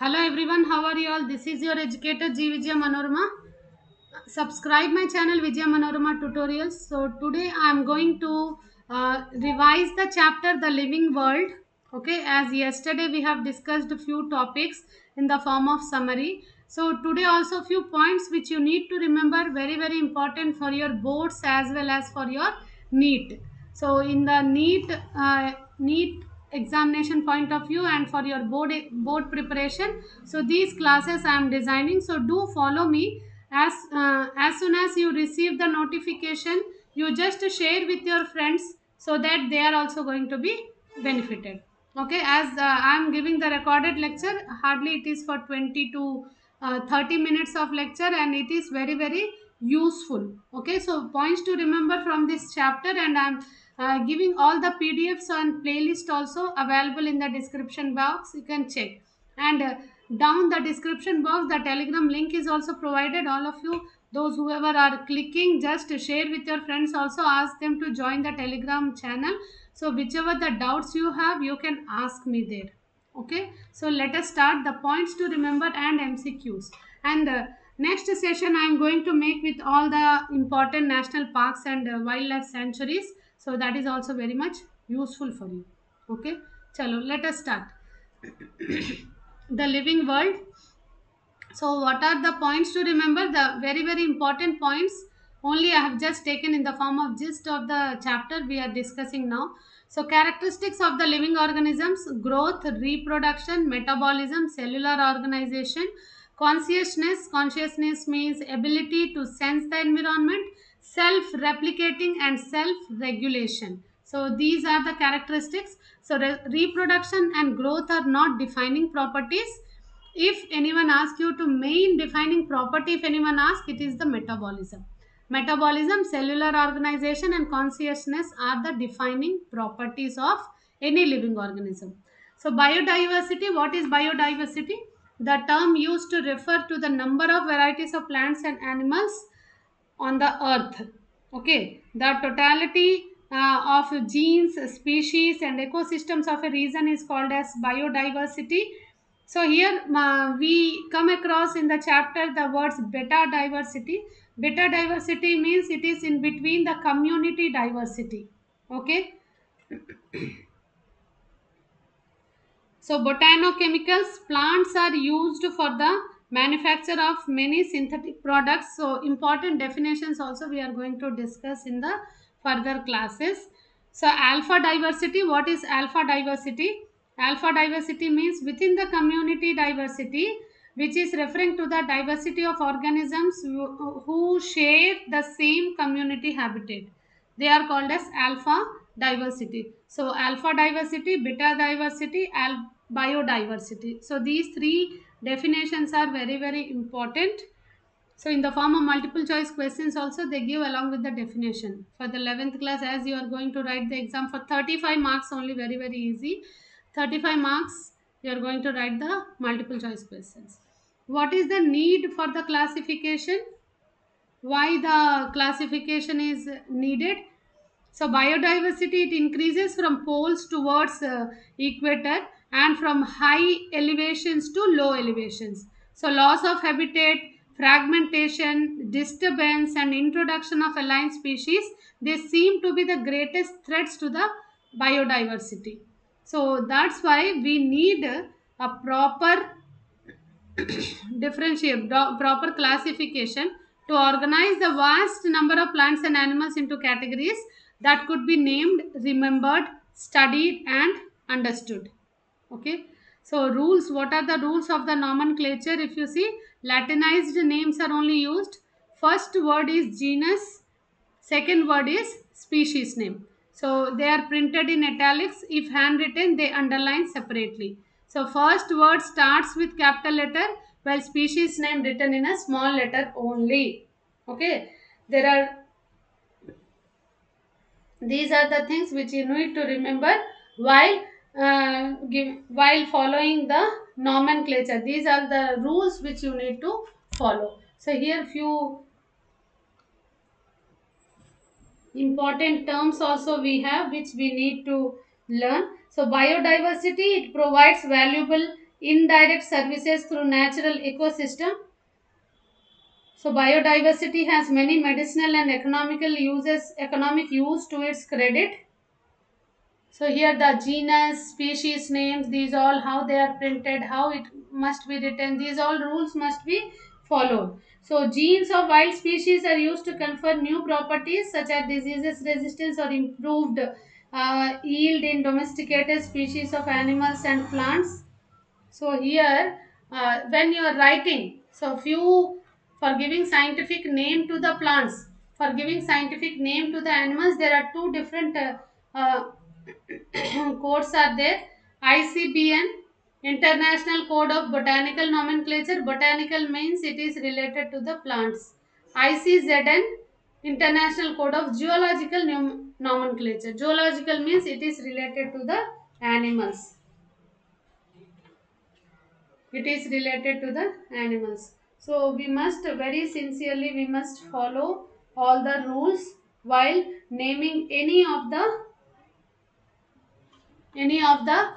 Hello everyone, how are you all? This is your educator G Vijaya Manorama. Subscribe my channel Vijaya Manorama Tutorials. So today I am going to revise the chapter The Living World. Okay, as yesterday we have discussed a few topics in the form of summary. So today also few points which you need to remember, very important for your boards as well as for your NEET. So in the NEET examination point of view and for your board preparation, so these classes I am designing, so do follow me. As soon as you receive the notification, you just share with your friends so that they are also going to be benefited. Okay, as I am giving the recorded lecture, hardly it is for 20 to 30 minutes of lecture, and it is very useful. Okay, so points to remember from this chapter, and I am giving all the PDFs and playlist also available in the description box. You can check, and down the description box the telegram link is also provided. All of you, those whoever are clicking, just share with your friends, also ask them to join the telegram channel. So whichever the doubts you have, you can ask me there. Okay, so let us start the points to remember and MCQs. And next session I am going to make with all the important national parks and wildlife sanctuaries, so that is also very much useful for you. Okay, chalo, let us start. The living world. So what are the points to remember? The very important points only I have just taken in the form of gist of the chapter we are discussing now. So characteristics of the living organisms: growth, reproduction, metabolism, cellular organization, consciousness means ability to sense the environment, self replicating and self regulation. So these are the characteristics. So reproduction and growth are not defining properties. If anyone asks you to main defining property, if anyone asks, it is the metabolism, cellular organization and consciousness are the defining properties of any living organism. So biodiversity, what is biodiversity? The term used to refer to the number of varieties of plants and animals on the earth. Okay, the totality of genes, species and ecosystems of a region is called as biodiversity. So here we come across in the chapter the words beta diversity. Beta diversity means it is in between the community diversity. Okay, so botanochemicals, plants are used for the manufacture of many synthetic products. So important definitions also we are going to discuss in the further classes. So alpha diversity, what is alpha diversity? Alpha diversity means within the community diversity, which is referring to the diversity of organisms who share the same community habitat. They are called as alpha diversity. So alpha diversity, beta diversity, biodiversity. So these three definitions are very important. So in the form of multiple choice questions also they give along with the definition. For the 11th class, as you are going to write the exam for 35 marks only, very easy. 35 marks you are going to write the multiple choice questions. What is the need for the classification? Why the classification is needed? So biodiversity, it increases from poles towards equator and from high elevations to low elevations. So loss of habitat, fragmentation, disturbance and introduction of alien species, they seem to be the greatest threats to the biodiversity. So that's why we need a proper proper classification to organize the vast number of plants and animals into categories that could be named, remembered, studied and understood. Okay, so rules, what are the rules of the nomenclature? If you see, Latinized names are only used. First word is genus, second word is species name. So they are printed in italics. If handwritten, they underline separately. So first word starts with capital letter, while species name written in a small letter only. Okay, there are, these are the things which you need to remember while while following the nomenclature. These are the rules which you need to follow. So here few important terms also we have which we need to learn. So biodiversity, it provides valuable indirect services through natural ecosystem. So biodiversity has many medicinal and economic use to its credit. So here the genus, species names, these all how they are printed, how it must be written, these all rules must be followed. So genes of wild species are used to confer new properties such as diseases resistance or improved yield in domesticated species of animals and plants. So here, when you are writing, so few for giving scientific name to the plants, for giving scientific name to the animals, there are two different codes are there. ICBN, International Code of Botanical Nomenclature. Botanical means it is related to the plants. ICZN, International Code of Zoological Nomenclature. Zoological means it is related to the animals. It is related to the animals. So we must very sincerely we must follow all the rules while naming any of the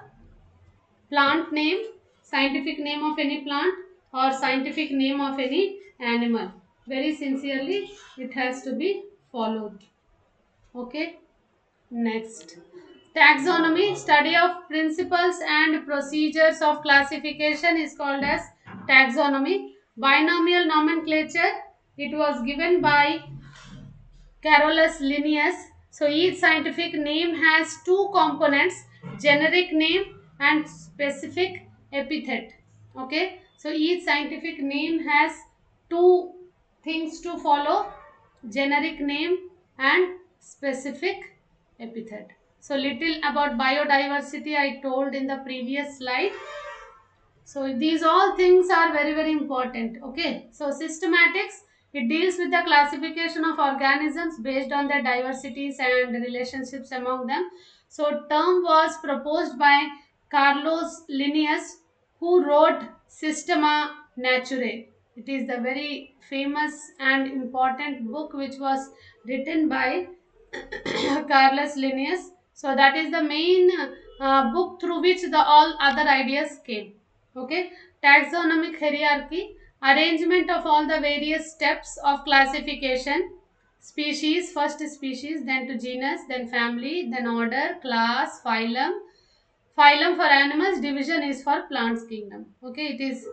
plant name, scientific name of any plant or scientific name of any animal. Very sincerely it has to be followed. Okay. Next, taxonomy, study of principles and procedures of classification is called as taxonomy. Binomial nomenclature, it was given by Carolus Linnaeus. So each scientific name has two components, generic name and specific epithet. Okay, so each scientific name has two things to follow, generic name and specific epithet. So little about biodiversity I told in the previous slide. So these all things are very important. Okay, so systematics, it deals with the classification of organisms based on their diversities and relationships among them. So term was proposed by Carlos Linnaeus, who wrote Systema Naturae. It is the very famous and important book which was written by Carlos Linnaeus. So that is the main book through which the all other ideas came. Okay, taxonomic hierarchy, arrangement of all the various steps of classification, species, first species, then to genus, then family, then order, class, phylum. Phylum for animals, division is for plants kingdom. Okay, it is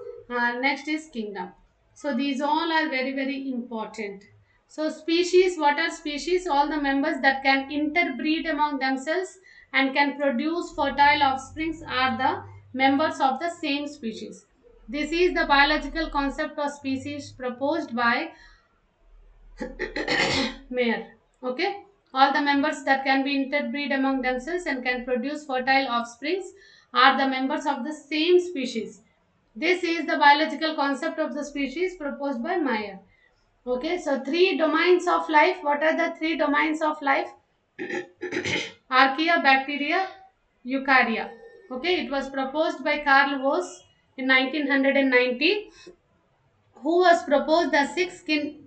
next is kingdom. So these all are very important. So species, what are species? All the members that can interbreed among themselves and can produce fertile offsprings are the members of the same species. This is the biological concept of species proposed by Mayer. Okay, all the members that can be interbreed among themselves and can produce fertile offsprings are the members of the same species. This is the biological concept of the species proposed by Mayer. Okay, so three domains of life. What are the three domains of life? Archaea, bacteria, eukarya. Okay, it was proposed by Carl Woese in 1990, who was proposed the six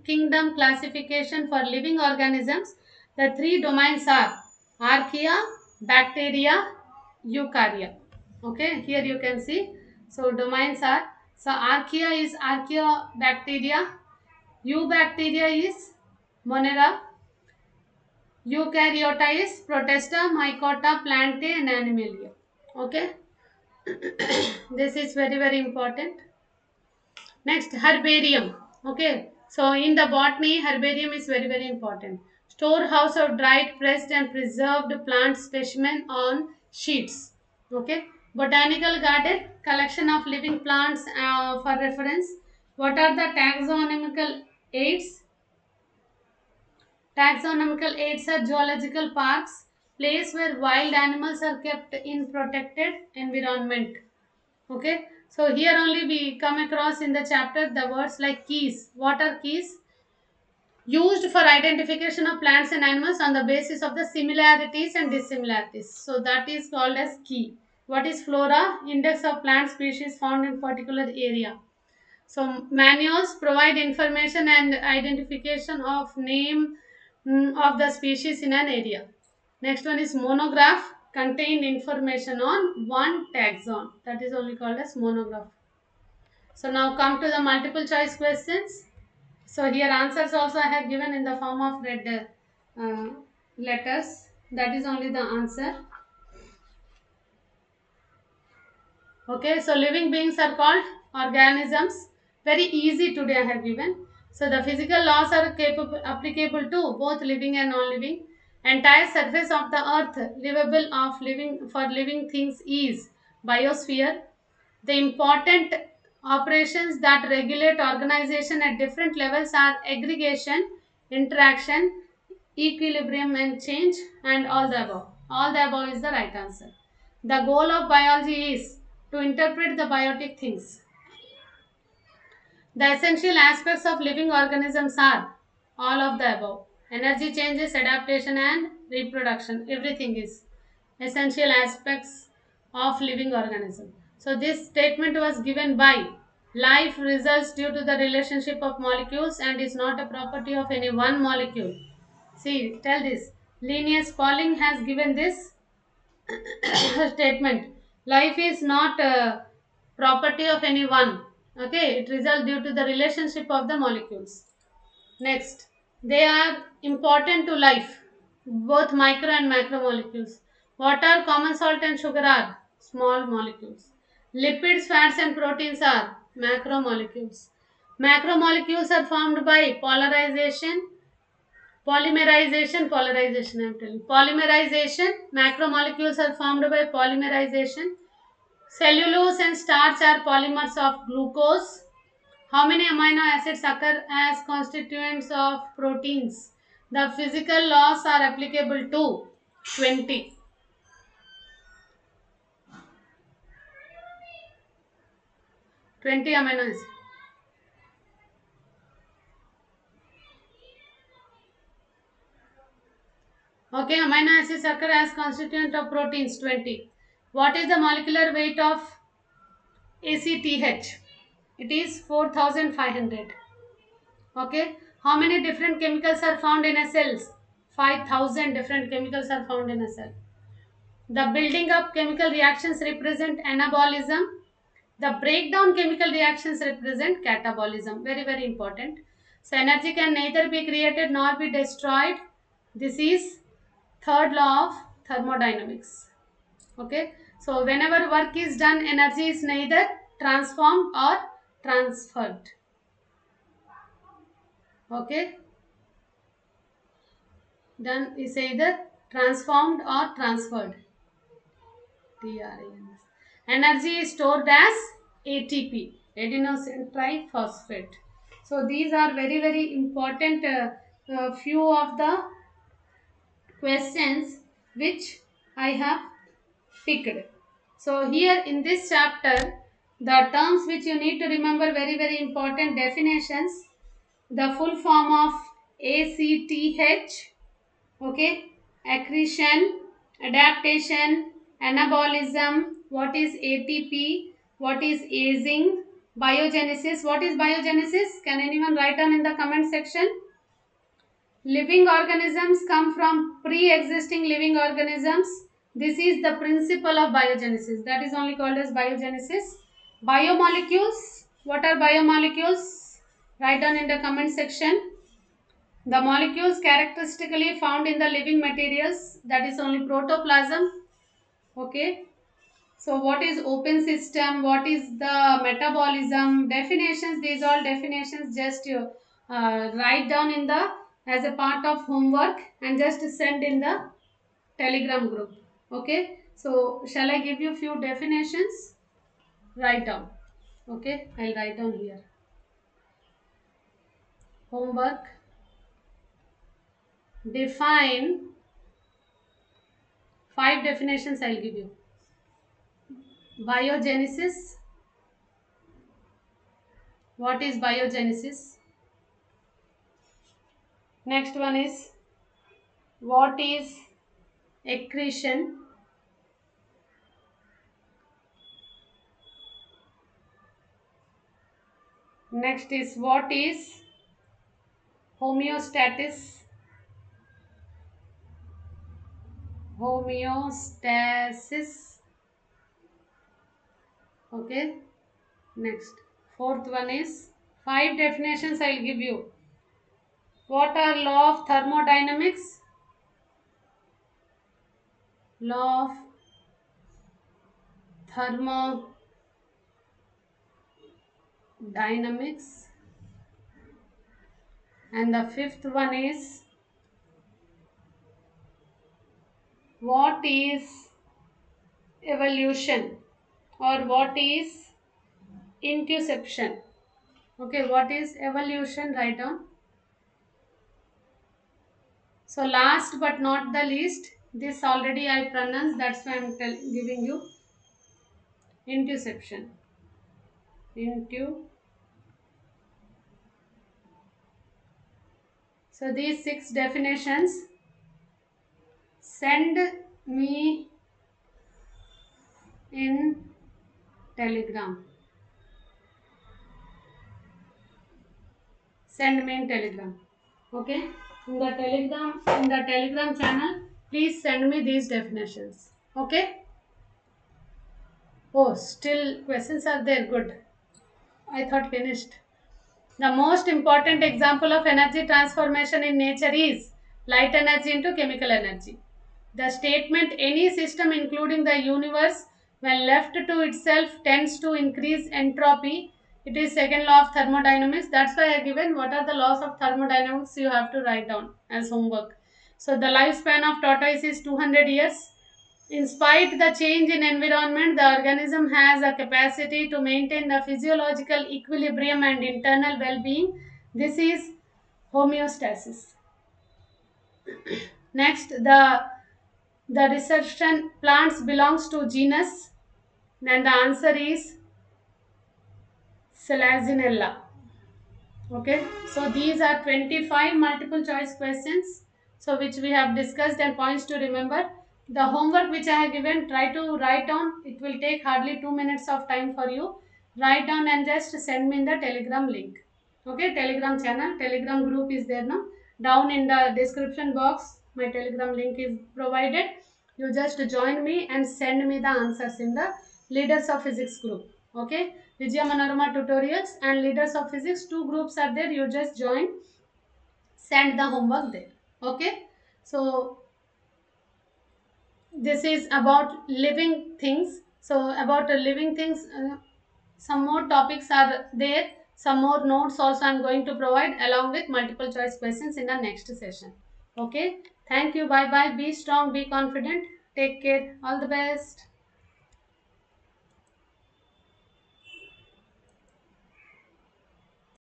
kingdom classification for living organisms. The three domains are archaea, bacteria, eukarya. Okay, here you can see. So domains are, so archaea is archaeobacteria, eubacteria is Monera, eukaryota is Protista, Mycota, Plantae and Animalia. Okay, this is very important. Next, herbarium. Okay, so in the botany, herbarium is very important. Storehouse of dried, pressed and preserved plant specimen on sheets. Okay, botanical garden, collection of living plants for reference. What are the taxonomical aids? Taxonomical aids are zoological parks, place where wild animals are kept in protected environment. Okay, so here only we come across in the chapter the words like keys. What are keys? Used for identification of plants and animals on the basis of the similarities and dissimilarities. So that is called as key. What is flora? Index of plant species found in particular area. So manuals provide information and identification of name of the species in an area. Next one is monograph, contain information on one taxon. That is only called as monograph. So now come to the multiple choice questions. So here answers also I have given in the form of red letters. That is only the answer. Okay, so living beings are called organisms. Very easy today I have given. So the physical laws are applicable to both living and non-living. Entire surface of the earth livable of living for living things is biosphere. The important operations that regulate organization at different levels are aggregation, interaction, equilibrium and change, and all the above. All the above is the right answer. The goal of biology is to interpret the biotic things. The essential aspects of living organisms are all of the above. Energy changes, adaptation, and reproduction. Everything is essential aspects of living organism. So this statement was given by life results due to the relationship of molecules and is not a property of any one molecule. See, tell this. Linnaeus Pauling has given this statement. Life is not a property of any one. Okay, it results due to the relationship of the molecules. Next, they are important to life, both micro and macromolecules. Water, common salt, and sugar are small molecules. Lipids, fats, and proteins are macromolecules. Macromolecules are formed by polarization, I'm telling. Polymerization, macromolecules are formed by polymerization. Cellulose and starch are polymers of glucose. How many amino acids occur as constituents of proteins? The physical laws are applicable to 20. 20 amino acids. Okay, amino acids occur as constituent of proteins 20. What is the molecular weight of ACTH? It is 4500. Okay, how many different chemicals are found in a cell? 5000 different chemicals are found in a cell. The building up chemical reactions represent anabolism. The breakdown chemical reactions represent catabolism. Very, very important. So energy can neither be created nor be destroyed. This is third law of thermodynamics. Okay. So whenever work is done, energy is neither transformed or transferred. Okay. Done is either transformed or transferred. TRANS. Energy is stored as ATP, adenosine triphosphate. So these are very, very important few of the questions which I have picked. So here in this chapter, the terms which you need to remember, very, very important definitions. The full form of ACTH, okay, accretion, adaptation, anabolism, what is ATP, what is aging, biogenesis. What is biogenesis? Can anyone write down in the comment section? Living organisms come from pre-existing living organisms. This is the principle of biogenesis. That is only called as biogenesis. Biomolecules. What are biomolecules? Write down in the comment section. The molecules characteristically found in the living materials, that is only protoplasm. Okay. So what is open system? What is the metabolism? Definitions, these all definitions just you write down in the as a part of homework and just send in the telegram group. Okay. So shall I give you few definitions? Write down. Okay. I'll write down here. Homework. Define 5 definitions I'll give you. Biogenesis. What is biogenesis? Next one is what is accretion? Next is what is homeostasis? homeostasis. Okay, next fourth one is, five definitions I'll give you. What are law of thermodynamics? Law of thermodynamics. And the fifth one is, what is evolution or what is intusception? Okay, what is evolution? Write down. So last but not the least, this already I pronounced, that's why I'm giving you intusception. So these 6 definitions, send me in Telegram. Send me in Telegram. Okay, in the Telegram channel, please send me these definitions. Okay. Oh, still questions are there. Good. I thought finished. The most important example of energy transformation in nature is light energy into chemical energy. The statement, any system including the universe when left to itself tends to increase entropy. It is second law of thermodynamics. That's why I given what are the laws of thermodynamics, you have to write down as homework. So the lifespan of tortoise is 200 years. In spite the change in environment, the organism has a capacity to maintain the physiological equilibrium and internal well-being. This is homeostasis. Next, the reception plants belongs to genus, and the answer is Selaginella. Okay, so these are 25 multiple choice questions, so which we have discussed, and points to remember. The homework which I have given, try to write down. It will take hardly 2 minutes of time for you. Write down and just send me in the Telegram link. Okay, Telegram channel, Telegram group is there now. Down in the description box, my Telegram link is provided. You just join me and send me the answers in the Leaders of Physics group. Okay, Vijaya Manorama Tutorials and Leaders of Physics, 2 groups are there. You just join, send the homework there. Okay, so this is about living things. So about living things, some more topics are there. Some more notes also I am going to provide along with multiple choice questions in the next session. Okay, thank you. Bye bye. Be strong, be confident. Take care. All the best.